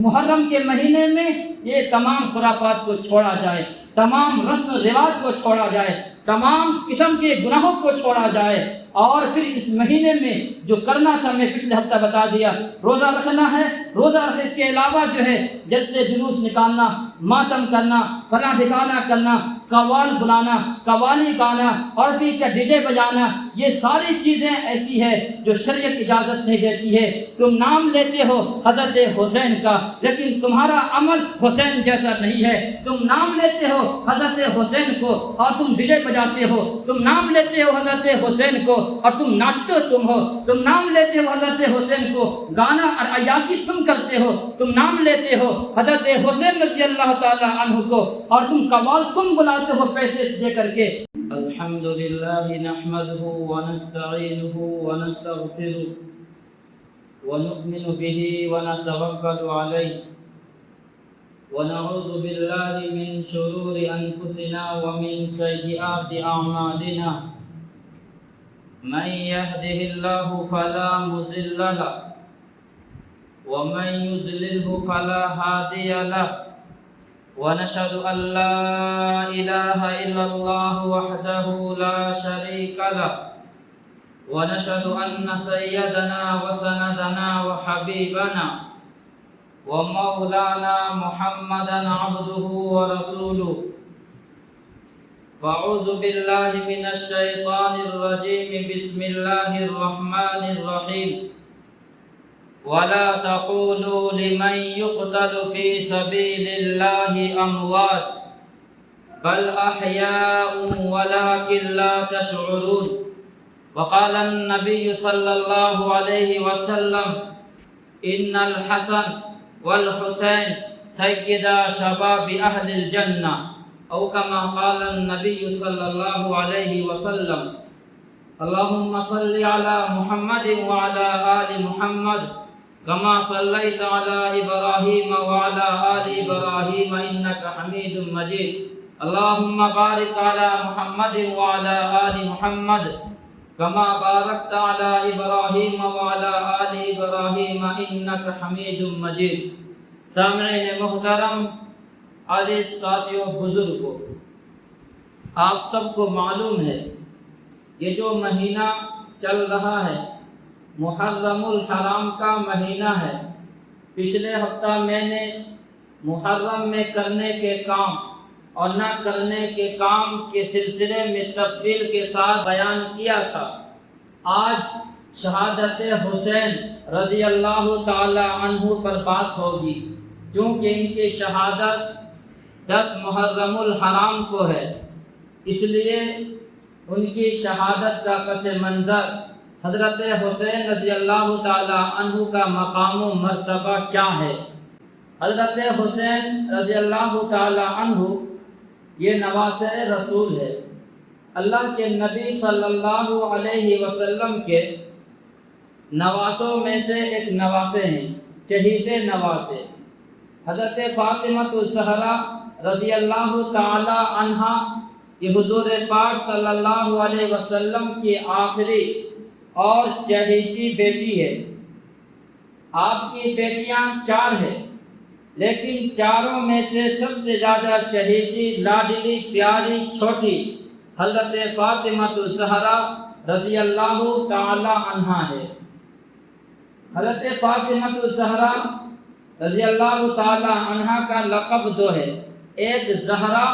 محرم کے مہینے میں یہ تمام خرافات کو چھوڑا جائے، تمام رسم و رواج کو چھوڑا جائے، تمام قسم کے گناہوں کو چھوڑا جائے، اور پھر اس مہینے میں جو کرنا تھا میں پچھلے ہفتہ بتا دیا، روزہ رکھنا ہے، روزہ رکھنے اس کے علاوہ جو ہے جلسے جلوس نکالنا، ماتم کرنا، فلاں ٹھکانہ کرنا، قوال بلانا، قوالی گانا اور پھر کیا ڈی جے بجانا، یہ ساری چیزیں ایسی ہے جو شریعت اجازت نہیں دیتی ہے۔ تم نام لیتے ہو حضرت حسین کا لیکن تمہارا عمل حسین جیسا نہیں ہے۔ تم نام لیتے ہو حضرت حسین کو اور تم ڈی جے بجاتے ہو، تم نام لیتے ہو حضرت حسین کو اور تم ناچتے تم ہو، تم نام لیتے ہو حضرت حسین کو، گانا اور عیاشی تم کرتے ہو، تم نام لیتے ہو حضرت حسین رضی اللہ تعالی عنہ کو اور تم قوال تم بلاتے ہو پیسے دے کر کے۔ الحمد للہ نحمده ونستعینه ونستغفره ونؤمن به ونتوکل علیہ ونعوذ باللہ من شرور انفسنا ومن سیئات اعمالنا من يهده الله فلا مضل له ومن يضلل فلا هادي له ونشهد أن لا إله إلا الله وحده لا شريك له ونشهد أن سيدنا وسندنا وحبيبنا ومولانا محمدا عبده ورسوله فأعوذ بالله من الشيطان الرجيم بسم الله الرحمن الرحيم ولا تقولوا لمن يقتل في سبيل الله أموات بل أحياء ولكن لا تشعرون وقال النبي صلى الله عليه وسلم إن الحسن والحسين سيدا شباب أهل الجنة أو كما قال النبي صلى الله عليه وسلم اللهم صل على محمد وعلى آل محمد كما صليت على إبراهيم وعلى آل إبراهيم إنك حميد مجيد اللهم بارك على محمد وعلى آل محمد كما باركت على إبراهيم وعلى آل إبراهيم إنك حميد مجيد۔ سامعین محترم، عزیز ساتھیوں، بزرگوں، آپ سب کو معلوم ہے یہ جو مہینہ چل رہا ہے محرم الحرام کا مہینہ ہے۔ پچھلے ہفتہ میں نے محرم میں کرنے کے کام اور نہ کرنے کے کام کے سلسلے میں تفصیل کے ساتھ بیان کیا تھا۔ آج شہادت حسین رضی اللہ تعالی عنہ پر بات ہوگی، کیونکہ ان کی شہادت 10 محرم الحرام کو ہے، اس لیے ان کی شہادت کا پس منظر حضرت حسین رضی اللہ تعالی عنہ کا مقام و مرتبہ کیا ہے۔ حضرت حسین رضی اللہ تعالی عنہ یہ نواسہ رسول ہے، اللہ کے نبی صلی اللہ علیہ وسلم کے نواسوں میں سے ایک نواسے ہیں، چہیتے نواسے۔ حضرت فاطمہ الزہرا رضی اللہ تعالی عنہا یہ حضور پاک صلی اللہ علیہ وسلم کی آخری اور چہیتی بیٹی ہے۔ آپ کی بیٹیاں 4 ہیں، لیکن چاروں میں سے سب سے زیادہ چہیتی، لاڈلی، پیاری، چھوٹی حضرت فاطمہ الزہرا رضی اللہ تعالی عنہا ہے۔ حضرت فاطمہ الزہرا رضی اللہ تعالی عنہا کا لقب 2 ہے، ایک زہرا،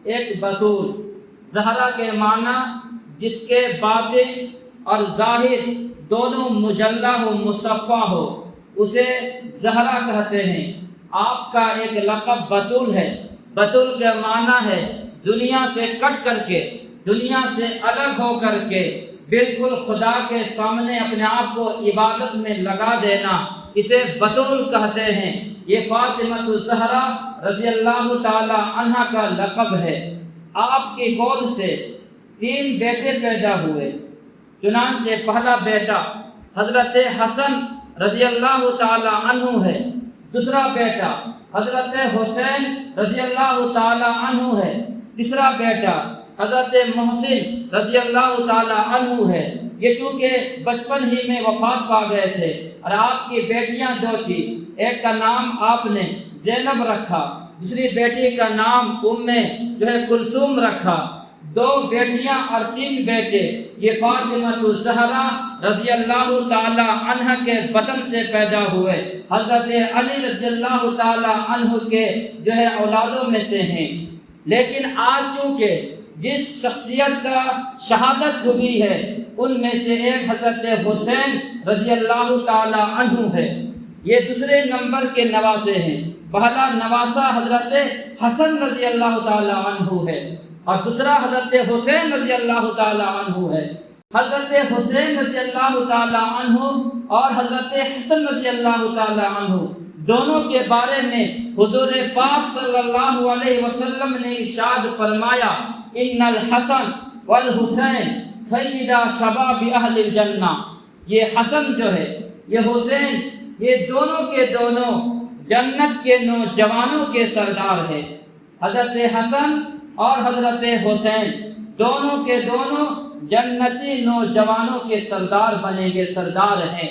ایک بطول۔ زہرا کے معنی جس کے باطن اور ظاہر دونوں مجلہ ہو، مصفہ ہو، اسے زہرا کہتے ہیں۔ آپ کا ایک لقب بطول ہے۔ بطول کا معنی ہے دنیا سے کٹ کر کے، دنیا سے الگ ہو کر کے بالکل خدا کے سامنے اپنے آپ کو عبادت میں لگا دینا، اسے بطول کہتے ہیں۔ یہ فاطمہ الزہرا رضی اللہ تعالی عنہا کا لقب ہے۔ آپ کی گود سے 3 بیٹے پیدا ہوئے، چنانچہ پہلا بیٹا حضرت حسن رضی اللہ تعالی عنہ ہے، دوسرا بیٹا حضرت حسین رضی اللہ تعالی عنہ ہے، تیسرا بیٹا حضرت محسن رضی اللہ تعالی عنہ ہے۔ یہ چونکہ بچپن ہی میں وفات پا گئے تھے اور آپ کی بیٹیاں دو تھی، ایک کا نام آپ نے زینب رکھا، دوسری بیٹی کا نام کلثوم رکھا۔ دو بیٹیاں اور تین بیٹے یہ فاطمہ الزہرا رضی اللہ تعالی عنہ کے بطن سے پیدا ہوئے، حضرت علی رضی اللہ تعالی عنہ کے اولادوں میں سے ہیں۔ لیکن آج چونکہ جس شخصیت کا شہادت ہوئی ہے ان میں سے ایک حضرت حسین رضی اللہ تعالی عنہ ہے، یہ دوسرے نمبر کے نواسے ہیں۔ پہلا نواسہ حضرت حسن رضی اللہ تعالی عنہ ہے اور دوسرا حضرت حسین رضی اللہ تعالی عنہ ہے۔ حضرت حسین رضی اللہ تعالی عنہ اور حضرت حسن رضی اللہ تعالی عنہ دونوں کے بارے میں حضور پاک صلی اللہ علیہ وسلم نے ارشاد فرمایا، ان الحسن والحسین سیدہ شباب اہل الجنہ۔ یہ حسن جو ہے، یہ حسین، یہ دونوں کے دونوں جنت کے نوجوانوں کے سردار ہیں۔ حضرت حسن اور حضرت حسین دونوں کے دونوں جنتی نوجوانوں کے سردار بنیں گے، سردار ہیں۔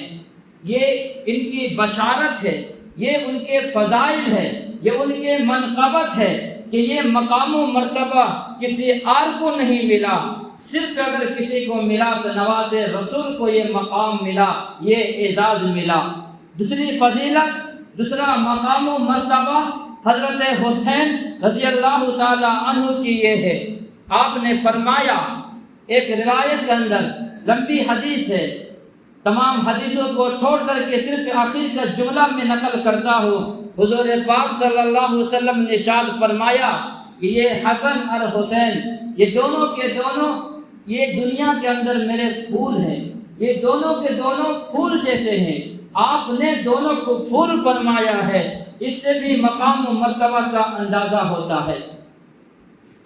یہ ان کی بشارت ہے، یہ ان کے فضائل ہے، یہ ان کے منقبت ہے کہ یہ مقام و مرتبہ کسی اور کو نہیں ملا، صرف اگر کسی کو ملا تو نواز رسول کو یہ مقام ملا، یہ اعزاز ملا۔ دوسری فضیلت، دوسرا مقام و مرتبہ حضرت حسین رضی اللہ تعالی عنہ کی یہ ہے، آپ نے فرمایا، ایک روایت کے اندر لمبی حدیث ہے، تمام حدیثوں کو چھوڑ کر کے صرف آخر کا جملہ میں نقل کرتا ہوں۔ حضور پاک صلی اللہ علیہ وسلم نے ارشاد فرمایا کہ یہ حسن اور حسین، یہ دونوں کے دونوں یہ دنیا کے اندر میرے پھول ہیں، یہ دونوں کے دونوں پھول جیسے ہیں۔ آپ نے دونوں کو پھول فرمایا ہے، اس سے بھی مقام و مرتبہ کا اندازہ ہوتا ہے۔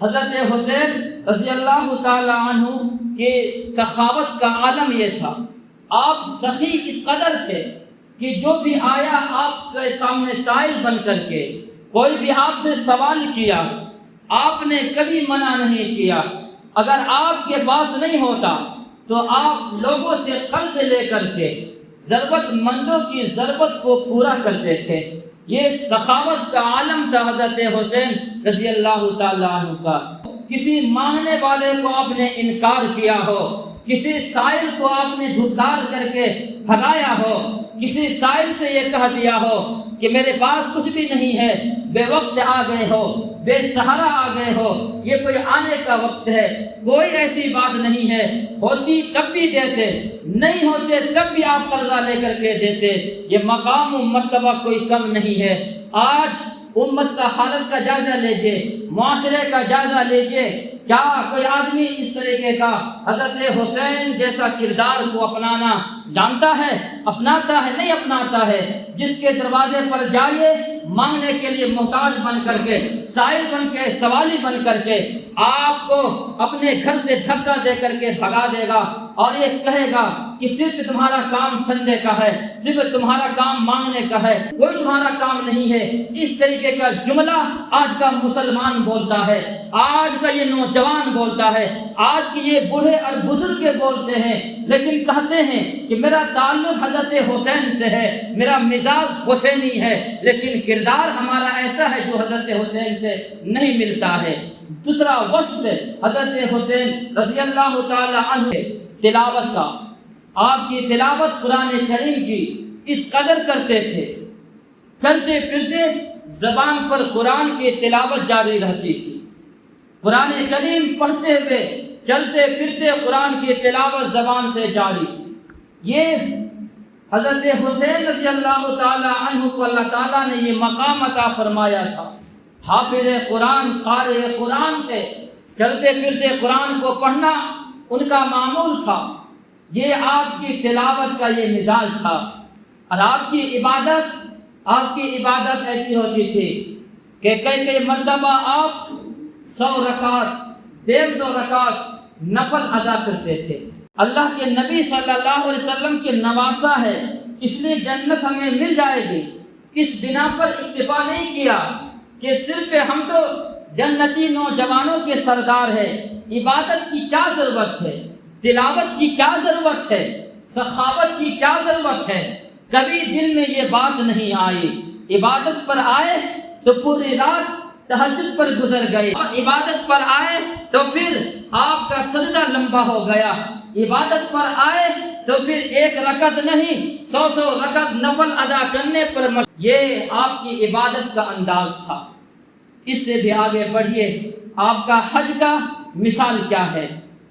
حضرت حسین رضی اللہ تعالی عنہ کی سخاوت کا عالم یہ تھا، آپ سخی اس قدر تھے کہ جو بھی آیا آپ کے سامنے سائل بن کر کے، کوئی بھی آپ سے سوال کیا آپ نے کبھی منع نہیں کیا۔ اگر آپ کے پاس نہیں ہوتا تو آپ لوگوں سے قرض لے کر کے ضرورت مندوں کی ضرورت کو پورا کرتے تھے۔ یہ سخاوت کا عالم تھا حضرت حسین رضی اللہ تعالیٰ عنہ کا۔ کسی مانگنے والے کو آپ نے انکار کیا ہو، کسی سائل کو آپ نے دھتکار کر کے بھگایا ہو، کسی سائل سے یہ کہہ دیا ہو کہ میرے پاس کچھ بھی نہیں ہے، بے وقت آ گئے ہو، بے سہارا آ گئے ہو، یہ کوئی آنے کا وقت ہے، کوئی ایسی بات نہیں ہے، ہوتی تب بھی دیتے، نہیں ہوتے تب بھی آپ قرضہ لے کر کے دیتے۔ یہ مقام و مرتبہ کوئی کم نہیں ہے۔ آج امت کا حالت کا جائزہ لیجئے، معاشرے کا جائزہ لیجئے، کیا کوئی آدمی اس طریقے کا حضرت حسین جیسا کردار کو اپنانا جانتا ہے، اپناتا ہے؟ نہیں اپناتا ہے۔ جس کے دروازے پر جائیے مانگنے کے لیے محتاج بن کر کے، سائل بن کے، سوالی بن کر کے، آپ کو اپنے گھر سے دھکا دے کر کے بھگا دے گا اور یہ کہے گا کہ صرف تمہارا کام چندے کا ہے، صرف تمہارا کام مانگنے کا ہے، کوئی تمہارا کام نہیں ہے۔ اس طریقے کا جملہ آج کا مسلمان بولتا ہے، آج کا یہ نوجوان بولتا ہے، آج کی یہ بوڑھے اور بزرگ بولتے ہیں، لیکن کہتے ہیں کہ میرا تعلق حضرت حسین سے ہے، میرا مزاج حسینی ہے، لیکن کردار ہمارا ایسا ہے جو حضرت حسین سے نہیں ملتا ہے۔ دوسرا وصف حضرت حسین رضی اللہ تعالی عنہ تلاوت کا، آپ کی تلاوت قرآن کریم کی اس قدر کرتے تھے، چلتے پھرتے زبان پر قرآن کی تلاوت جاری رہتی تھی، قرآن کریم پڑھتے ہوئے چلتے پھرتے قرآن کی تلاوت زبان سے جاری تھی۔ یہ حضرت حسین رضی اللہ تعالی عنہ کو اللہ تعالیٰ نے یہ مقام عطا فرمایا تھا، حافظ قرآن، قارئ قرآن تھے، چلتے پھرتے قرآن کو پڑھنا ان کا معمول تھا۔ یہ آپ کی تلاوت کا یہ مزاج تھا، اور آپ کی عبادت ایسی ہوتی تھی کہ کئی مرتبہ آپ 100 رکعت 150 رکعت نفل ادا کرتے تھے۔ اللہ کے نبی صلی اللہ علیہ وسلم کے نواسا ہے، اس لیے جنت ہمیں مل جائے گی، اس بنا پر اکتفا نہیں کیا کہ صرف ہم تو جنتی نوجوانوں کے سردار ہیں، عبادت کی کیا ضرورت ہے، تلاوت کی کیا ضرورت ہے، سخاوت کی کیا ضرورت ہے؟ کبھی دل میں یہ بات نہیں آئی۔ عبادت پر آئے تو پوری رات تہجد پر گزر گئے، عبادت پر آئے تو پھر آپ کا سجدہ لمبا ہو گیا، عبادت پر آئے تو پھر ایک رکعت نہیں 100 رکعت نفل ادا کرنے پر یہ آپ کی عبادت کا انداز تھا۔ اس سے بھی آگے بڑھیے، آپ کا حج کا مثال کیا ہے؟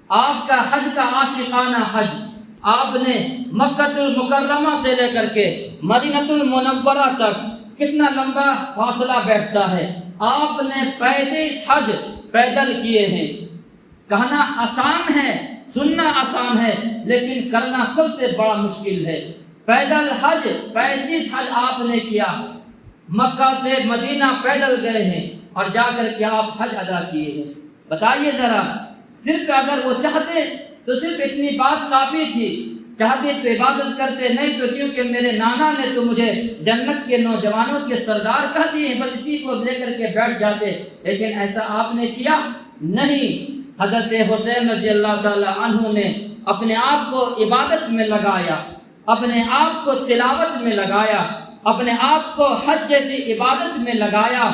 آپ کا حج کا عاشقانہ حج، آپ نے مکہ المکرمہ سے لے کر کے مدینہ المنورہ تک کتنا لمبا فاصلہ بیٹھتا ہے، آپ نے 35 حج پیدل کیے ہیں۔ کہنا آسان ہے، سننا آسان ہے، لیکن کرنا سب سے بڑا مشکل ہے۔ پیدل حج 35 حج آپ نے کیا، مکہ سے مدینہ پیدل گئے ہیں اور جا کر کے آپ حج ادا کیے ہیں۔ بتائیے ذرا، صرف اگر وہ چاہتے تو صرف اتنی بات کافی تھی، چاہتے تو عبادت کرتے، نہیں تو کیونکہ میرے نانا نے تو مجھے جنت کے نوجوانوں کے سردار کہہ دیے، بس اسی کو لے کر کے بیٹھ جاتے، لیکن ایسا آپ نے کیا نہیں۔ حضرت حسین رضی اللہ تعالی عنہ نے اپنے آپ کو عبادت میں لگایا، اپنے آپ کو تلاوت میں لگایا، اپنے آپ کو حج جیسی عبادت میں لگایا،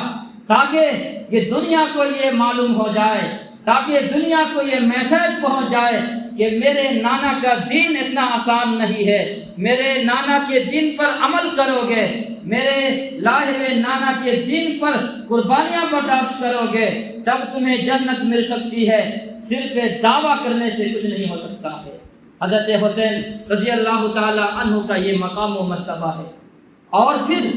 تاکہ یہ دنیا کو یہ معلوم ہو جائے، تاکہ دنیا کو یہ میسج پہنچ جائے کہ میرے نانا کا دین اتنا آسان نہیں ہے، میرے نانا کے دین پر عمل کرو گے، میرے لائے ہوئے نانا کے دین پر قربانیاں برداشت کرو گے، تب تمہیں جنت مل سکتی ہے، صرف دعویٰ کرنے سے کچھ نہیں ہو سکتا ہے۔ حضرت حسین رضی اللہ تعالی عنہ کا یہ مقام و مرتبہ ہے۔ اور پھر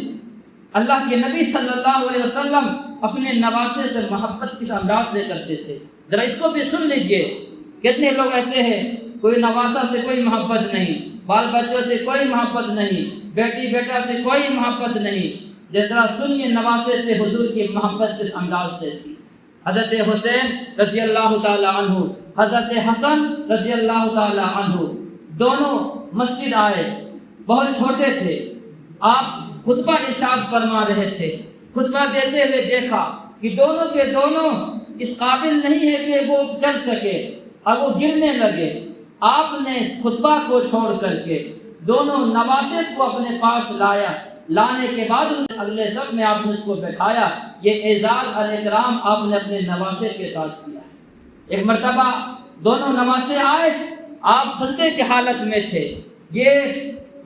اللہ کے نبی صلی اللہ علیہ وسلم اپنے نواسے سے محبت کس انداز سے کرتے تھے، ذرا اس کو بھی سن لیجئے۔ کتنے لوگ ایسے ہیں، کوئی نواسا سے کوئی محبت نہیں، بال بچوں سے کوئی محبت نہیں، بیٹی بیٹا سے کوئی محبت نہیں۔ ذرا سنیے نواسے سے حضور کی محبت کس انداز سے تھی۔ حضرت حسین رضی اللہ تعالی عنہ، حضرت حسن رضی اللہ تعالی عنہ، دونوں مسجد آئے، بہت چھوٹے تھے، آپ خطبہ ارشاد فرما رہے تھے، خطبہ دیتے ہوئے دیکھا کہ دونوں کے دونوں اس قابل نہیں ہے کہ وہ چل سکے، اور وہ گرنے لگے۔ آپ نے خطبہ کو چھوڑ کر کے دونوں نواسے کو اپنے پاس لایا، لانے کے بعد اگلے صف میں آپ نے اس کو بٹھایا۔ یہ اعزاز اور اکرام آپ نے اپنے نواسے کے ساتھ کیا۔ ایک مرتبہ دونوں نواسے آئے، آپ سجدے کی حالت میں تھے۔ یہ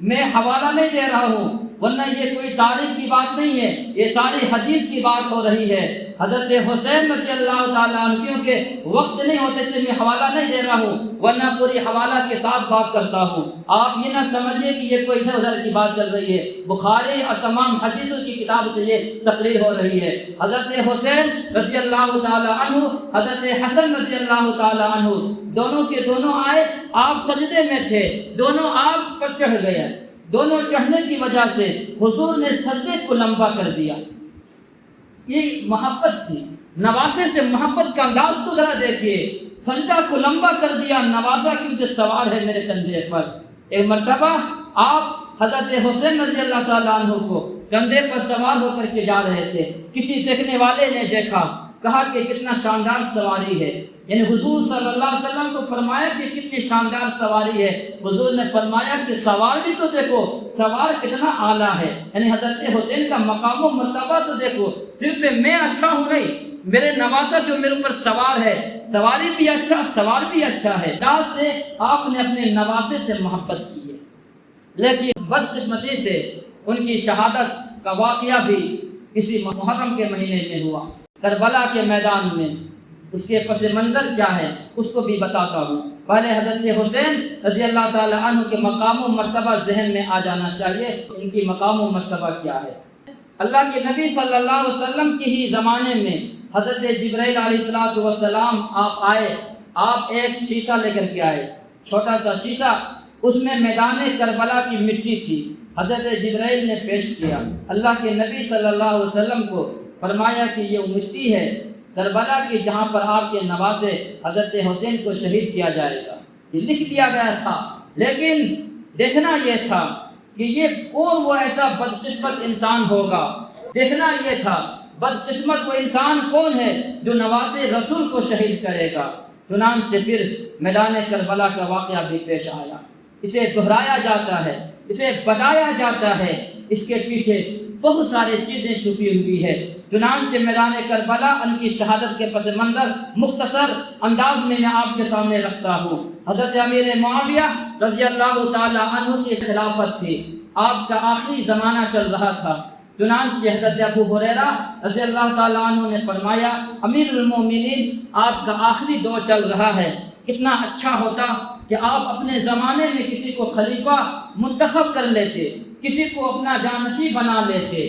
میں حوالہ نہیں دے رہا ہوں، ورنہ یہ کوئی تاریخ کی بات نہیں ہے، یہ ساری حدیث کی بات ہو رہی ہے۔ حضرت حسین رضی اللہ تعالیٰ عنہ، کیونکہ وقت نہیں ہوتے سے میں حوالہ نہیں دے رہا ہوں، ورنہ پوری حوالہ کے ساتھ بات کرتا ہوں۔ آپ یہ نہ سمجھیے کہ یہ کوئی ادھر ادھر کی بات چل رہی ہے، بخاری اور تمام حدیثوں کی کتاب سے یہ تقریر ہو رہی ہے۔ حضرت حسین رضی اللہ تعالیٰ عنہ، حضرت حسن رضی اللہ تعالیٰ عنہ، دونوں کے دونوں آئے، آپ سجدے میں تھے، دونوں آپ پر چڑھ گئے۔ دونوں چڑھنے کی وجہ سے حضور نے سجدے کو لمبا کر دیا۔ یہ محبت تھی، نواسے سے محبت کا انداز تو ذرا دیکھیے، سجدہ کو لمبا کر دیا، نواسا کیونکہ سوار ہے میرے کندھے پر۔ ایک مرتبہ آپ حضرت حسین رضی اللہ تعالیٰ عنہ کو کندھے پر سوار ہو کر کے جا رہے تھے، کسی دیکھنے والے نے دیکھا، کہا کہ کتنا شاندار سواری ہے، یعنی حضور صلی اللہ علیہ وسلم کو فرمایا کہ کتنی شاندار سواری ہے۔ حضور نے فرمایا کہ سوار بھی تو دیکھو، سوار کتنا اعلیٰ ہے، یعنی حضرت حسین کا مقام و مرتبہ تو دیکھو، صرف میں اچھا ہوں نہیں، میرے نواسا جو میرے اوپر سوار ہے، سواری بھی اچھا، سوار بھی اچھا ہے۔ انداز سے آپ نے اپنے نواسے سے محبت کی ہے، لیکن بدقسمتی سے ان کی شہادت کا واقعہ بھی اسی محرم کے مہینے میں ہوا، کربلا کے میدان میں۔ اس کے پس منظر کیا ہے اس کو بھی بتاتا ہوں۔ پہلے حضرت حسین رضی اللہ تعالی عنہ کے مقام و مرتبہ ذہن میں آ جانا چاہیے، ان کی مقام و مرتبہ کیا ہے۔ اللہ کے نبی صلی اللہ علیہ وسلم کے ہی زمانے میں حضرت جبرائیل علیہ السلام آپ آئے، آپ ایک شیشہ لے کر کے آئے، چھوٹا سا شیشہ، اس میں میدان کربلا کی مٹی تھی۔ حضرت جبرائیل نے پیش کیا، اللہ کے نبی صلی اللہ علیہ وسلم کو فرمایا کہ یہ مٹی ہے کربلا کی، جہاں پر آپ کے نواسے حضرت حسین کو شہید کیا جائے گا۔ یہ لکھ دیا گیا تھا، لیکن دیکھنا یہ تھا کہ یہ کون وہ ایسا بدقسمت انسان ہوگا، دیکھنا یہ تھا بدقسمت وہ انسان کون ہے جو نواسے رسول کو شہید کرے گا۔ چنانچہ پھر میدان کربلا کا واقعہ بھی پیش آیا۔ اسے دہرایا جاتا ہے، اسے بتایا جاتا ہے، اس کے پیچھے بہت ساری چیزیں چھپی ہوئی ہے۔ چنانچہ میدان کربلا ان کی شہادت کے پس منظر مختصر انداز میں آپ کے سامنے رکھتا ہوں۔ حضرت امیر معاویہ رضی اللہ تعالی عنہ کی خلافت تھی، آپ کا آخری زمانہ چل رہا تھا۔ چنانچہ حضرت ابو ہریرہ رضی اللہ تعالیٰ عنہ نے فرمایا، امیر المومنین آپ کا آخری دور چل رہا ہے، کتنا اچھا ہوتا کہ آپ اپنے زمانے میں کسی کو خلیفہ منتخب کر لیتے، کسی کو اپنا جانشین بنا لیتے۔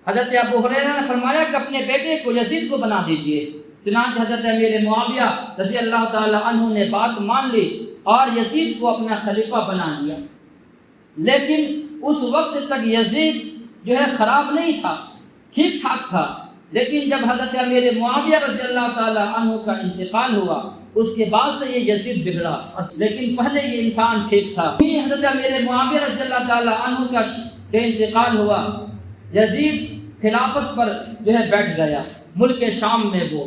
حضرت ابو ہریرہ نے فرمایا کہ اپنے بیٹے کو یزید کو بنا دیجیے۔ چنانچہ حضرت امیر معاویہ رضی اللہ تعالیٰ عنہ نے بات مان لی اور یزید کو اپنا خلیفہ بنا دیا۔ لیکن اس وقت تک یزید جو ہے خراب نہیں تھا، ٹھیک ٹھاک تھا، لیکن جب حضرت امیر معاویہ رضی اللہ تعالیٰ عنہ کا انتقال ہوا اس کے بعد سے یہ یزید بگڑا، لیکن پہلے یہ انسان ٹھیک تھا۔ حضرت امیر معاویہ رضی اللہ تعالیٰ عنہ کا انتقال ہوا، یزید خلافت پر جو ہے بیٹھ گیا۔ ملک شام میں وہ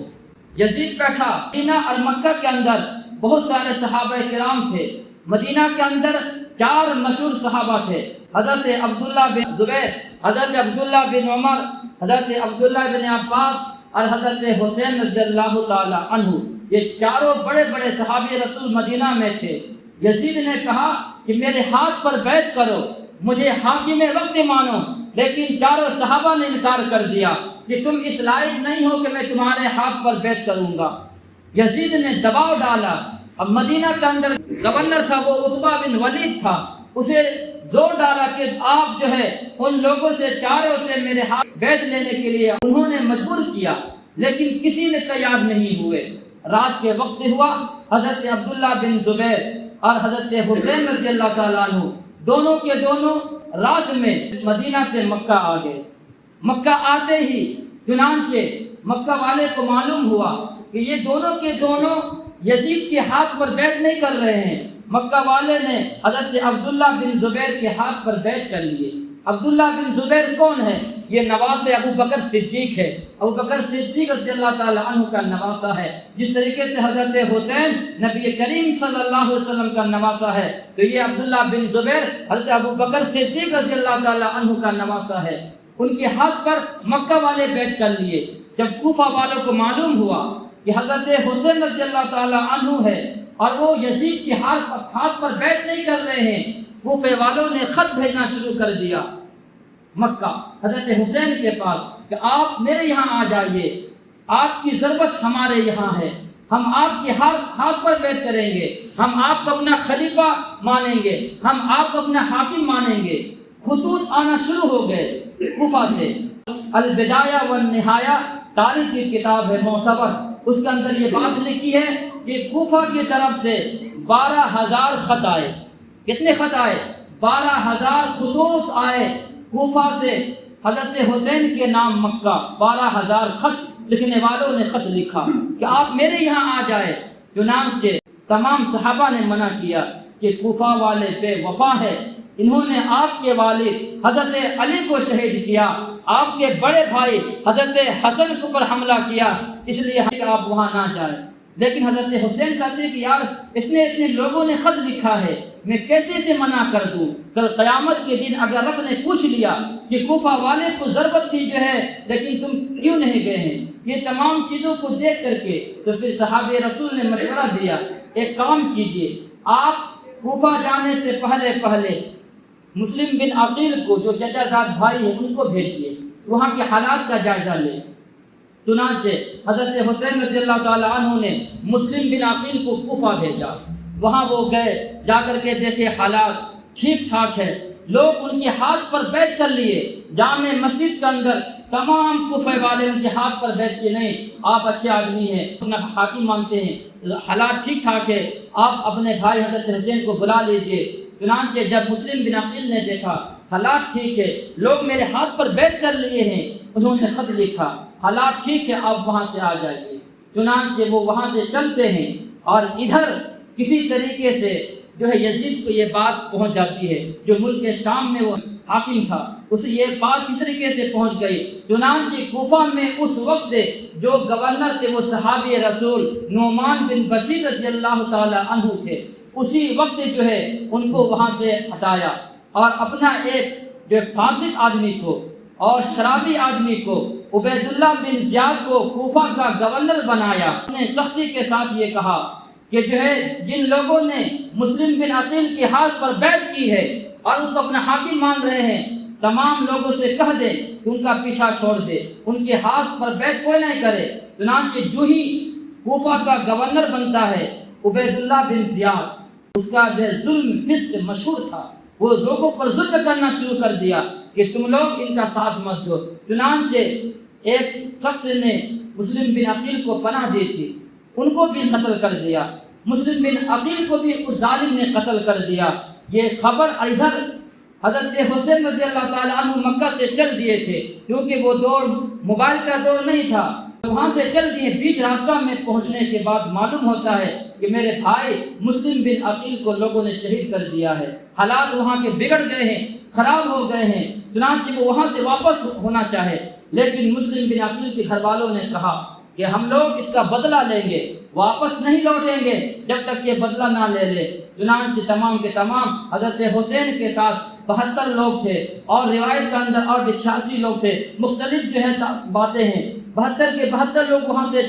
یزید بیٹھا۔ مدینہ اور مکہ کے اندر بہت سارے صحابہ کرام تھے۔ مدینہ کے اندر 4 مشہور صحابہ تھے، حضرت عبداللہ بن زبیر، حضرت عبداللہ بن عمر، حضرت عبداللہ بن عباس اور حضرت حسین رضی اللہ تعالی عنہ۔ یہ چاروں بڑے بڑے صحابی رسول مدینہ میں تھے۔ یزید نے کہا کہ میرے ہاتھ پر بیعت کرو، مجھے حاکم وقت مانو، لیکن چاروں صحابہ نے انکار کر دیا کہ تم اس لائق نہیں ہو کہ میں تمہارے ہاتھ پر بیعت کروں گا۔ یزید نے دباؤ ڈالا۔ اب مدینہ کے اندر گورنر تھا وہ عتبہ بن ولید تھا، اسے زور ڈالا کہ آپ جو ہے ان لوگوں سے چاروں سے میرے ہاتھ بیعت لینے کے لیے انہوں نے مجبور کیا، لیکن کسی نے تیار نہیں ہوئے۔ رات کے وقت ہوا، حضرت عبداللہ بن زبیر اور حضرت حسین رضی اللہ تعالیٰ عنہ دونوں کے دونوں رات میں مدینہ سے مکہ آ گئے۔ مکہ آتے ہی چنانچہ مکہ والے کو معلوم ہوا کہ یہ دونوں کے دونوں یزید کے ہاتھ پر بیعت نہیں کر رہے ہیں۔ مکہ والے نے حضرت عبداللہ بن زبیر کے ہاتھ پر بیعت کر لیے۔ عبداللہ بن زبیر کون ہے؟ یہ نواز ابو بکر صدیق ہے۔ ابو بکر صدیق رضی اللہ تعالیٰ عنہ کا نواسہ ہے۔ جس طریقے سے حضرت حسین نبی کریم صلی اللہ علیہ وسلم کا نواسہ ہے، تو یہ عبداللہ بن زبیر حضرت ابو بکر صدیق رضی اللہ تعالیٰ عنہ کا نواسہ ہے۔ ان کے ہاتھ پر مکہ والے بیعت کر لیے۔ جب کوفہ والوں کو معلوم ہوا کہ حضرت حسین رضی اللہ تعالیٰ عنہ ہے اور وہ یزید کے ہاتھ پر بیعت نہیں کر رہے ہیں، کوفے والوں نے خط بھیجنا شروع کر دیا مکہ حضرت حسین کے پاس کہ آپ میرے یہاں آ جائیے، آپ کی ضرورت ہمارے یہاں ہے، ہم آپ کے ہاتھ پر بیعت کریں گے، ہم آپ کو اپنا خلیفہ مانیں گے، ہم آپ کو اپنا حاکم مانیں گے۔ خطوط آنا شروع ہو گئے کوفہ سے۔ البدایہ والنہایہ تاریخ کی کتاب ہے معتبر، اس کے اندر یہ بات لکھی ہے کہ کوفہ کی طرف سے 12,000 خط آئے۔ کتنے خط آئے؟ 12,000 خطوط آئے کوفہ سے حضرت حسین کے نام مکہ۔ 12,000 خط لکھنے والوں نے خط لکھا کہ آپ میرے یہاں آ جائے۔ چنانچہ تمام صحابہ نے منع کیا کہ کوفہ والے بے وفا ہے، انہوں نے آپ کے والد حضرت علی کو شہید کیا، آپ کے بڑے بھائی حضرت حسن کے اوپر حملہ کیا، اس لیے آپ وہاں نہ جائیں۔ لیکن حضرت حسین کہتے کہ یار اتنے لوگوں نے خط لکھا ہے، میں کیسے سے منع کر دوں؟ کل قیامت کے دن اگر رب نے پوچھ لیا کہ کوفہ والے کو ضرورت تھی جو ہے لیکن تم کیوں نہیں گئے ہیں، یہ تمام چیزوں کو دیکھ کر کے تو پھر صحابہ رسول نے مشورہ دیا، ایک کام کیجئے، آپ کوفہ جانے سے پہلے مسلم بن عقیل کو جو چچا زاد بھائی ہے ان کو بھیجیے، وہاں کے حالات کا جائزہ لے۔ چنانچہ حضرت حسین رضی اللہ تعالیٰ عنہ نے مسلم بن عقیل کو کوفہ بھیجا، وہاں وہ گئے، جا کر کے دیکھے حالات ٹھیک ٹھاک ہے، لوگ ان کے ہاتھ پر بیعت کر لیے۔ جامع مسجد کے اندر تمام کوفہ والے ان کے ہاتھ پر بیعت کیے، نہیں آپ اچھے آدمی ہیں، اپنا حاکم مانتے ہیں، حالات ٹھیک ٹھاک ہے، آپ اپنے بھائی حضرت حسین کو بلا لیجئے۔ چنانچہ جب مسلم بن عقیل نے دیکھا حالات ٹھیک ہے، لوگ میرے ہاتھ پر بیعت کر لیے ہیں، انہوں نے خط لکھا حالات ٹھیک ہے، آپ وہاں سے آ جائیے۔ چنانچہ وہ وہاں سے چلتے ہیں اور ادھر کسی طریقے سے جو ہے یزید کو یہ بات پہنچ جاتی ہے، جو ملک شام میں وہ حاکم تھا، اسے یہ بات کس طریقے سے پہنچ گئی، چنانچہ کوفہ میں اس وقت جو گورنر تھے وہ صحابی رسول نعمان بن بشیر رضی اللہ تعالی عنہ تھے، اسی وقت جو ہے ان کو وہاں سے ہٹایا اور اپنا ایک جو فاسق آدمی کو اور شرابی آدمی کو عبید اللہ بن زیاد کو کوفہ کا گورنر بنایا۔ اس نے سختی کے ساتھ یہ کہا کہ جو ہے جن لوگوں نے مسلم بن عقیل کے ہاتھ پر بیعت کی ہے اور اس کو اپنا حاکم مان رہے ہیں، تمام لوگوں سے کہہ دے کہ ان کا پیچھا چھوڑ دے، ان کے ہاتھ پر بیعت کوئی نہیں کرے۔ چنانچہ جو ہی کوفہ کا گورنر بنتا ہے عبید اللہ بن زیاد، اس کا جو ظلم فسق مشہور تھا، وہ لوگوں پر ظلم کرنا شروع کر دیا کہ تم لوگ ان کا ساتھ مت دو۔ چنانچہ ایک شخص نے مسلم بن عقیل کو پناہ دی تھی، ان کو بھی قتل کر دیا، مسلم بن عقیل کو بھی اس ظالم نے قتل کر دیا۔ یہ خبر ادھر حضرت حسین رضی اللہ تعالیٰ عنہ مکہ سے چل دیے تھے، کیونکہ وہ دور موبائل کا دور نہیں تھا، وہاں سے چل دیے۔ بیچ راستہ میں پہنچنے کے بعد معلوم ہوتا ہے کہ میرے بھائی مسلم بن عقیل کو لوگوں نے شہید کر دیا ہے، حالات وہاں کے بگڑ گئے ہیں، خراب ہو گئے ہیں، چنانچہ وہ وہاں سے واپس ہونا چاہے، لیکن مسلم بن عقیل کے گھر والوں نے کہا کہ ہم لوگ اس کا بدلہ لیں گے، واپس نہیں لوٹیں گے جب تک یہ بدلہ نہ لے لے۔ چنانچہ تمام کے تمام حضرت حسین کے ساتھ 72 لوگ تھے، اور روایت کے اندر اور 86 لوگ تھے، مختلف جو ہے باتیں ہیں۔ 72 کے 72 لوگ وہاں سے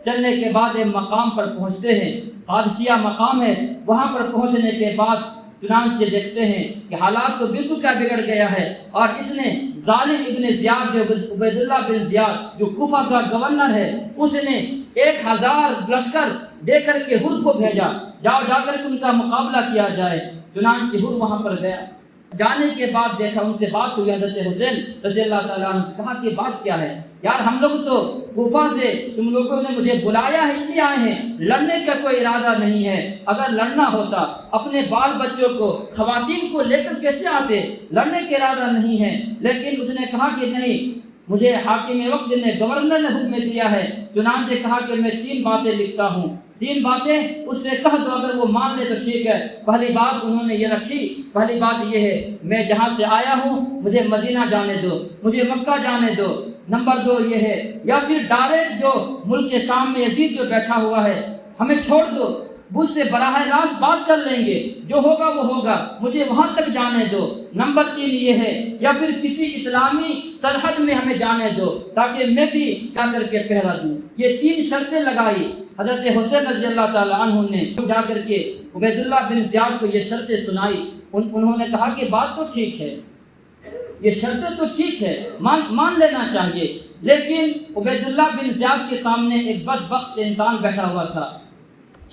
چلنے کے بعد ایک مقام پر پہنچتے ہیں، قادسیہ مقام ہے، وہاں پر پہنچنے کے بعد چنانچہ دیکھتے ہیں کہ حالات تو بالکل کیا بگڑ گیا ہے، اور اس نے ظالم ابن زیاد جو عبید اللہ بن زیاد جو کوفہ کا گورنر ہے، اس نے 1000 لشکر دے کر کے ہر کو بھیجا، جاؤ جا کر کے ان کا مقابلہ کیا جائے۔ چنانچہ ہر وہاں پر گیا، جانے کے بعد دیکھا، ان سے بات ہوئی، حضرت حسین رضی اللہ تعالیٰ عنہ سے کہا کہ بات کیا ہے یار، ہم لوگ تو کوفہ سے تم لوگوں نے مجھے بلایا ہے، اس لیے آئے ہیں، لڑنے کا کوئی ارادہ نہیں ہے، اگر لڑنا ہوتا اپنے بال بچوں کو خواتین کو لے کر کیسے آتے، لڑنے کا ارادہ نہیں ہے۔ لیکن اس نے کہا کہ نہیں، مجھے حاکم وقت نے گورنر نے حکم دیا ہے، چنانچہ کہا کہ میں 3 باتیں لکھتا ہوں، 3 باتیں اس سے کہہ دو، اگر وہ مان لے تو ٹھیک ہے۔ پہلی بات انہوں نے یہ رکھی، پہلی بات یہ ہے میں جہاں سے آیا ہوں مجھے مدینہ جانے دو، مجھے مکہ جانے دو۔ نمبر 2 یہ ہے، یا پھر ڈائریکٹ جو ملک کے شام میں یزید جو بیٹھا ہوا ہے ہمیں چھوڑ دو، اس سے براہ راست بات کر لیں گے، جو ہوگا وہ ہوگا، مجھے وہاں تک جانے دو۔ نمبر 3 یہ ہے، یا پھر کسی اسلامی سرحد میں ہمیں جانے دو تاکہ میں بھی جا کر کے پہرا دوں۔ یہ 3 شرطیں لگائی حضرت حسین رضی اللہ تعالیٰ عنہ نے، جا کر کے عبید اللہ بن زیاد کو یہ شرطیں سنائی۔ انہوں نے کہا کہ بات تو ٹھیک ہے، یہ شرطیں تو ٹھیک ہے، مان لینا چاہیے، لیکن عبید اللہ بن زیاد کے سامنے ایک بدبخت انسان بیٹھا ہوا تھا،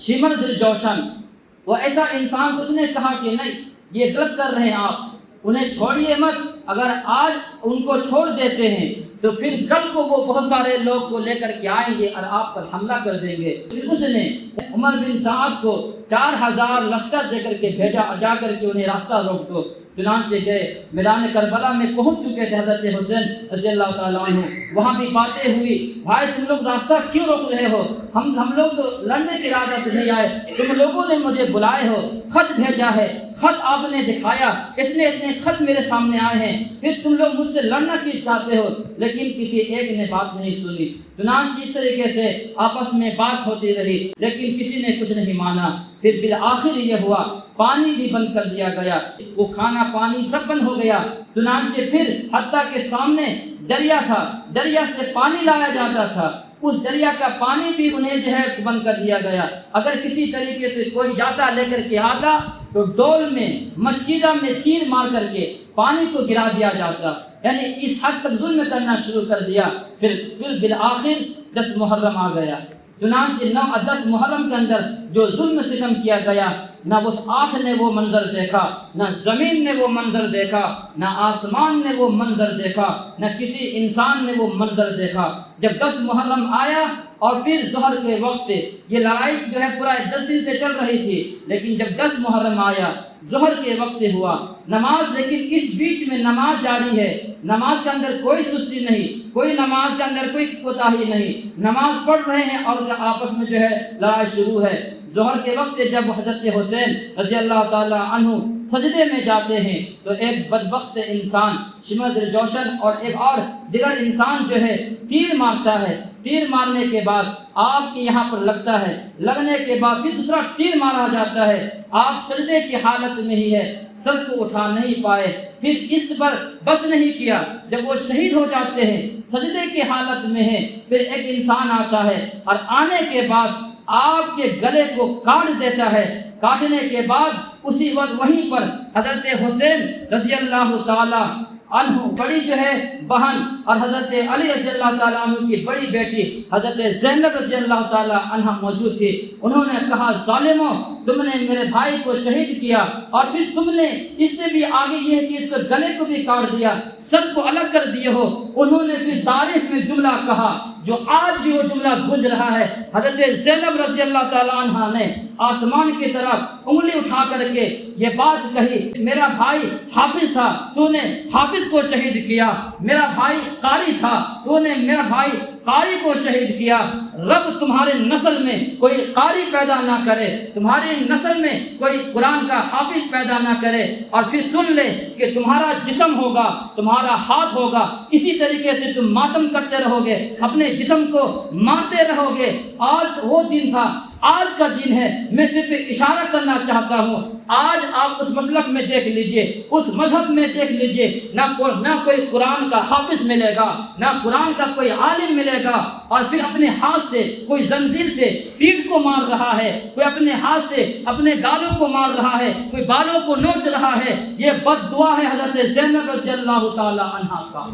شمر دل جوشن، وہ ایسا انسان، اس نے کہا کہ نہیں، یہ غلط کر رہے ہیں آپ، انہیں چھوڑیے مت، اگر آج ان کو چھوڑ دیتے ہیں تو پھر کل کو وہ بہت سارے لوگ کو لے کر کے آئیں گے اور آپ پر حملہ کر دیں گے۔ پھر اس نے عمر بن سعد کو 4000 لشکر دے کر کے بھیجا اور جا کر کے انہیں راستہ روک دو۔ چنانچہ گئے، میدان کربلا میں پہنچ چکے تھے حضرت حسین رضی اللہ تعالیٰ عنہ، وہاں بھی باتیں ہوئی، بھائی تم لوگ راستہ کیوں روک رہے ہو، ہم لوگ تو لڑنے کے ارادہ سے نہیں آئے، تم لوگوں نے مجھے بلائے ہو، خط بھیجا ہے، خط آپ نے دکھایا، اتنے خط میرے سامنے آئے ہیں، پھر تم لوگ مجھ سے لڑنا کیوں چاہتے ہو، لیکن کسی ایک نے بات نہیں سنی۔ چنانچہ اس طریقے سے آپس میں بات ہوتی رہی، لیکن کسی نے کچھ نہیں مانا۔ پھر بالآخر یہ ہوا، پانی بھی بند کر دیا گیا، وہ کھانا پانی سب بند ہو گیا۔ چنانچہ پھر حتیٰ کہ سامنے دریا تھا، دریا سے پانی لایا جاتا تھا، اس دریا کا پانی بھی انہیں جو ہے بند کر دیا گیا۔ اگر کسی طریقے سے کوئی جاتا لے کر کے آتا تو ڈول میں مشکیزہ میں تیر مار کر کے پانی کو گرا دیا جاتا، یعنی اس حد تک ظلم کرنا شروع کر دیا۔ پھر بالآخر 10 محرم آ گیا۔ چنانچہ 9 اور 10 محرم کے اندر جو ظلم ستم کیا گیا، نہ اس آنکھ نے وہ منظر دیکھا، نہ زمین نے وہ منظر دیکھا، نہ آسمان نے وہ منظر دیکھا، نہ کسی انسان نے وہ منظر دیکھا۔ جب 10 محرم آیا اور پھر ظہر کے وقت، یہ لڑائی جو ہے پورا 10 دن سے چل رہی تھی، لیکن جب 10 محرم آیا ظہر کے وقت ہوا نماز، لیکن اس بیچ میں نماز جاری ہے، نماز کے اندر کوئی سستی نہیں، کوئی نماز کے اندر کوئی کوتاہی نہیں، نماز پڑھ رہے ہیں اور آپس میں جو ہے لڑائی شروع ہے۔ ظہر کے وقت جب حضرت حسین رضی اللہ تعالی عنہ سجدے میں جاتے ہیں تو ایک بدبخت انسان شمع دلجوشن اور ایک اور دیگر انسان جو ہے تیر مارتا ہے، تیر مارنے کے بعد آپ کے یہاں پر لگتا ہے، لگنے کے بعد پھر دوسرا تیر مارا جاتا ہے، آپ سجدے کی حالت میں ہی ہے، سر کو اٹھا نہیں پائے، پھر اس پر بس نہیں کیا، جب وہ شہید ہو جاتے ہیں سجدے کی حالت میں ہے، پھر ایک انسان آتا ہے اور آنے کے بعد آپ کے گلے کو کاٹ دیتا ہے، کاٹنے کے بعد اسی وقت وہیں پر حضرت حسین رضی اللہ تعالی عنہ بڑی جو ہے بہن اور حضرت علی رضی اللہ تعالیٰ عنہ کی بڑی بیٹی حضرت زینب رضی اللہ تعالیٰ عنہ موجود تھی۔ انہوں نے کہا ظالموں، تم نے میرے بھائی کو شہید کیا اور پھر تم نے اس سے بھی آگے یہ کہ اس کے گلے کو بھی کاٹ دیا، سر کو الگ کر دیے ہو۔ انہوں نے پھر تاریخ میں جملہ کہا جو آج بھی وہ جملہ گونج رہا ہے، حضرت زینب رضی اللہ تعالیٰ عنہ نے آسمان کی طرف انگلی اٹھا کر کے یہ بات کہی، میرا بھائی حافظ تھا، تو نے حافظ کو شہید کیا، میرا بھائی قاری تھا، تو نے میرا بھائی قاری کو شہید کیا۔ رب تمہارے نسل میں کوئی قاری پیدا نہ کرے، تمہاری نسل میں کوئی قرآن کا حافظ پیدا نہ کرے، اور پھر سن لے کہ تمہارا جسم ہوگا، تمہارا ہاتھ ہوگا، اسی طریقے سے تم ماتم کرتے رہو گے، اپنے جسم کو مارتے رہو گے۔ آج وہ دن تھا، آج کا دن ہے، میں صرف اشارہ کرنا چاہتا ہوں۔ آج آپ اس مسلک میں دیکھ لیجئے، اس مذہب میں دیکھ لیجئے، نہ کوئی قرآن کا حافظ ملے گا، نہ قرآن کا کوئی عالم ملے گا، اور پھر اپنے ہاتھ سے کوئی زنجیر سے پیٹھ کو مار رہا ہے، کوئی اپنے ہاتھ سے اپنے گالوں کو مار رہا ہے، کوئی بالوں کو نوچ رہا ہے۔ یہ بد دعا ہے حضرت زینب رضی اللہ تعالی عنہا کا۔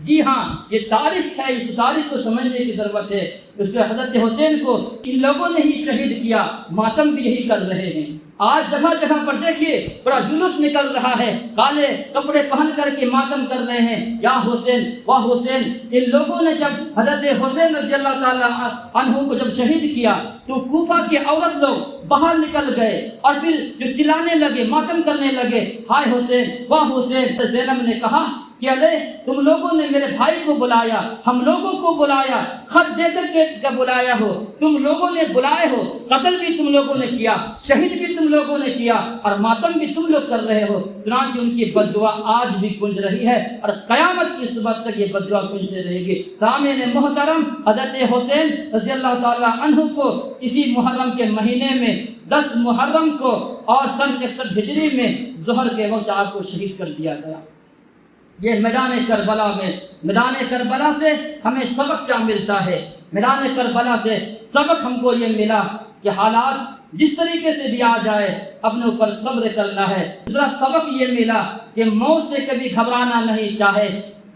جی ہاں، یہ تاریخ ہے، اس تاریخ کو سمجھنے کی ضرورت ہے۔ اس کے حضرت حسین کو ان لوگوں نے ہی شہید کیا، ماتم بھی یہی کر رہے ہیں۔ آج جگہ جگہ پر دیکھیے بڑا جلوس نکل رہا ہے، کالے کپڑے پہن کر کے ماتم کر رہے ہیں، یا حسین واہ حسین۔ ان لوگوں نے جب حضرت حسین رضی اللہ تعالیٰ عنہ کو جب شہید کیا تو کوفہ کے عورت لوگ باہر نکل گئے اور پھر جو چلانے لگے، ماتم کرنے لگے، ہائے حسین واہ حسین۔ زینب نے کہا کہ ارے تم لوگوں نے میرے بھائی کو بلایا، ہم لوگوں کو بلایا، خط دے کر کے بلایا ہو، تم لوگوں نے بلائے ہو، قتل بھی تم لوگوں نے کیا، شہید بھی تم لوگوں نے کیا، اور ماتم بھی تم لوگ کر رہے ہو۔ چنانچہ ان کی بد دعا آج بھی گونج رہی ہے اور قیامت کی صبح تک یہ بد دعا گونجتے رہے گی۔ سامعین محترم، حضرت حسین رضی اللہ تعالیٰ عنہ کو اسی محرم کے مہینے میں 10 محرم کو اور سن 61 ہجری میں ظہر کے وقت آپ کو شہید کر دیا گیا۔ یہ میدان کربلا میں، میدان کربلا سے ہمیں سبق کیا ملتا ہے؟ میدان کربلا سے سبق ہم کو یہ ملا کہ حالات جس طریقے سے بھی آ جائے اپنے اوپر صبر کرنا ہے۔ دوسرا سبق یہ ملا کہ موت سے کبھی گھبرانا نہیں چاہے،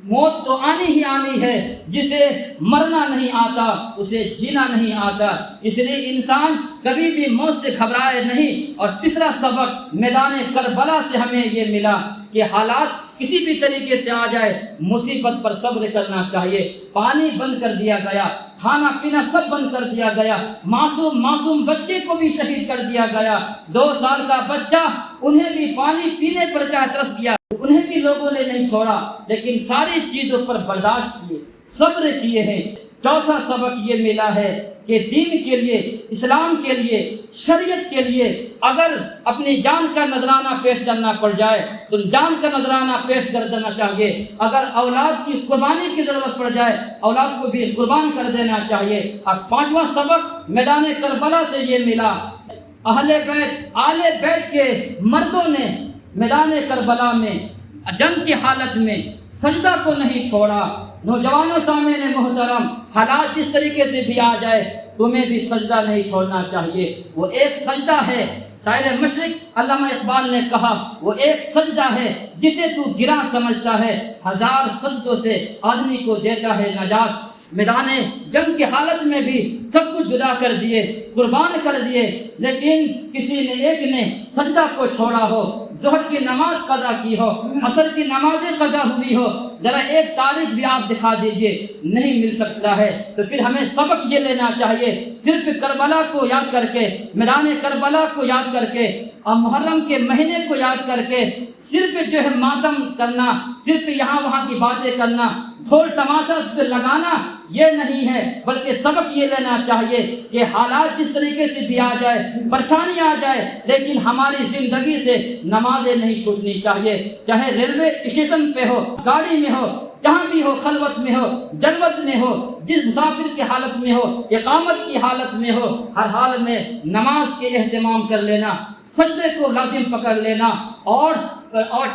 موت تو آنی ہی آنی ہے، جسے مرنا نہیں آتا اسے جینا نہیں آتا، اس لیے انسان کبھی بھی موت سے گھبرائے نہیں۔ اور تیسرا سبق میدان کربلا سے ہمیں یہ ملا کہ حالات کسی بھی طریقے سے آ جائے مصیبت پر صبر کرنا چاہیے۔ پانی بند کر دیا گیا، کھانا پینا سب بند کر دیا گیا، معصوم بچے کو بھی شہید کر دیا گیا، 2 سال کا بچہ، انہیں بھی پانی پینے پر کیا ترس گیا، انہیں بھی لوگوں نے نہیں چھوڑا، لیکن ساری چیزوں پر برداشت کیے، صبر کیے ہیں۔ چوتھا سبق یہ ملا ہے کہ دین کے لیے، اسلام کے لیے، شریعت کے لیے اگر اپنی جان کا نذرانہ پیش کرنا پڑ جائے تو جان کا نذرانہ پیش کر دینا چاہیے، اگر اولاد کی قربانی کی ضرورت پڑ جائے اولاد کو بھی قربان کر دینا چاہیے۔ اور 5واں سبق میدان کربلا سے یہ ملا، اہل بیت، آل بیت کے مردوں نے میدان کربلا میں جنگ کی حالت میں سجدہ کو نہیں چھوڑا۔ نوجوانوں سامعین محترم، حالات جس طریقے سے بھی آ جائے تمہیں بھی سجدہ نہیں چھوڑنا چاہیے۔ وہ ایک سجدہ ہے، شاعر مشرق علامہ اقبال نے کہا وہ ایک سجدہ ہے جسے تو گراں سمجھتا ہے، 1000 سجدوں سے آدمی کو دیتا ہے نجات۔ میدان جنگ کی حالت میں بھی سب کچھ جدا کر دیے، قربان کر دیے، لیکن کسی نے ایک نے سجدہ کو چھوڑا ہو، ظہر کی نماز قضا کی ہو، عصر کی نمازیں قضا ہوئی ہو، ذرا ایک تاریخ بھی آپ دکھا دیجئے، نہیں مل سکتا ہے۔ تو پھر ہمیں سبق یہ لینا چاہیے، صرف کربلا کو یاد کر کے، میدان کربلا کو یاد کر کے اور محرم کے مہینے کو یاد کر کے صرف جو ہے ماتم کرنا، صرف یہاں وہاں کی باتیں کرنا، ڈھول تماشا سے لگانا یہ نہیں ہے، بلکہ سبق یہ لینا چاہیے کہ حالات جس طریقے سے بھی آ جائے، پریشانی آ جائے، لیکن ہماری زندگی سے نمازیں نہیں چھوٹنی چاہیے، چاہے ریلوے اسٹیشن پہ ہو، گاڑی میں ہو، جہاں بھی ہو، خلوت میں ہو، جلوت میں ہو، جس مسافر کی حالت میں ہو، اقامت کی حالت میں ہو، ہر حال میں نماز کے اہتمام کر لینا، سجدے کو لازم پکڑ لینا۔ اور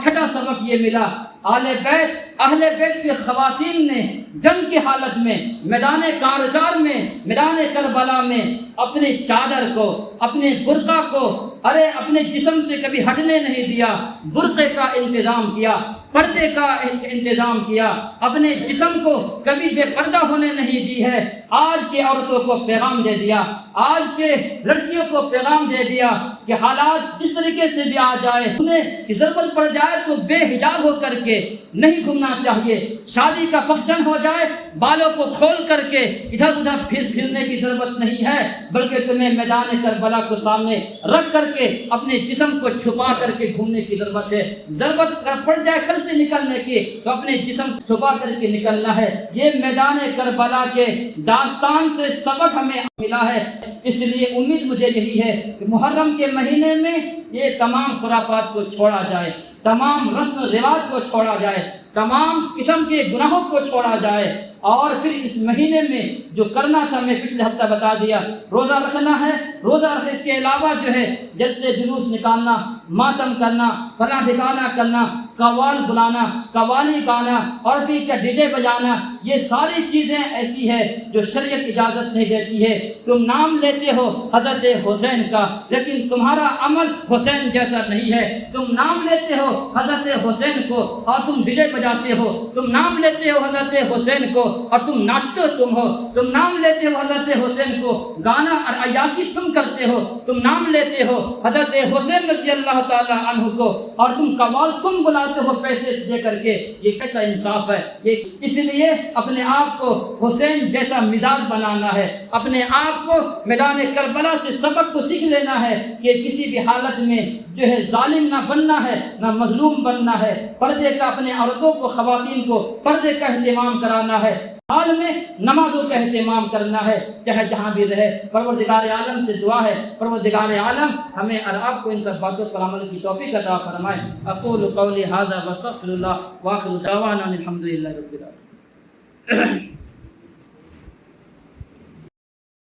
چھٹا سبق یہ ملا، اہل بیت کی خواتین نے جنگ کی حالت میں میدان کارزار میں، میدان کربلا میں اپنے چادر کو، اپنے برقع کو اپنے جسم سے کبھی ہٹنے نہیں دیا، برقعے کا انتظام کیا، پردے کا انتظام کیا، اپنے جسم کو کبھی بے پردہ ہونے نہیں دی ہے۔ آج کی عورتوں کو پیغام دے دیا، آج کے لڑکیوں کو پیغام دے دیا کہ حالات جس طریقے سے بھی آ جائے، انہیں ضرورت پڑ جائے تو بے حجاب ہو کر کے نہیں گھومنا چاہیے، شادی کا فنکشن ہو جائے بالوں کو کھول کر کے ادھر ادھر پھرنے کی ضرورت نہیں ہے، بلکہ تمہیں میدان کربلا کو سامنے رکھ کر کے اپنے جسم کو چھپا کر کے گھومنے کی ضرورت ہے۔ ضرورت پڑ جائے گھر سے نکلنے کی تو اپنے جسم چھپا کر کے نکلنا ہے۔ یہ میدان کربلا کے داستان سے سبق ہمیں ملا ہے، اس لیے امید مجھے یہی ہے کہ محرم کے مہینے میں یہ تمام خرافات کو چھوڑا جائے، تمام رسم و رواج کو چھوڑا جائے، تمام قسم کے گناہوں کو چھوڑا جائے، اور پھر اس مہینے میں جو کرنا تھا میں پچھلے ہفتہ بتا دیا، روزہ رکھنا ہے، روزہ رکھنے اس کے علاوہ جو ہے جلسے جلوس نکالنا، ماتم کرنا، فلاں ٹھکانہ کرنا، قوال بلانا، قوالی گانا اور پھر کیا ڈی جے بجانا، یہ ساری چیزیں ایسی ہے جو شریعت اجازت نہیں دیتی ہے۔ تم نام لیتے ہو حضرت حسین کا، لیکن تمہارا عمل حسین جیسا نہیں ہے۔ تم نام لیتے ہو حضرت حسین کو اور تم ڈی جے بجاتے ہو، تم نام لیتے ہو حضرت حسین کو اور تم ناچتے تم ہو، تم نام لیتے ہو حضرت حسین کو، گانا اور عیاشی تم کرتے ہو، تم نام لیتے ہو حضرت حسین رضی اللہ تعالی عنہ کو اور تم قوال تم بلاتے ہو پیسے دے کر کے، یہ کیسا انصاف ہے؟ یہ اس لیے اپنے آپ کو حسین جیسا مزاج بنانا ہے، اپنے آپ کو میدان کربلا سے سبق کو سیکھ لینا ہے کہ کسی بھی حالت میں جو ہے ظالم نہ بننا ہے، نہ مظلوم بننا ہے، پردے کا اپنے عورتوں کو، خواتین کو پردے کا اہتمام کرانا ہے، حال میں نمازوں کا اہتمام کرنا ہے، چاہے جہاں بھی رہے۔ پروردگار عالم سے دعا ہے پروردگار عالم ہمیں اور آپ کو ان سب باتوں پر عمل کی توفیق عطا فرمائے۔ اقول قولی ھذا واستغفر اللہ وآخر دعوانا الحمد للہ رب العالمین۔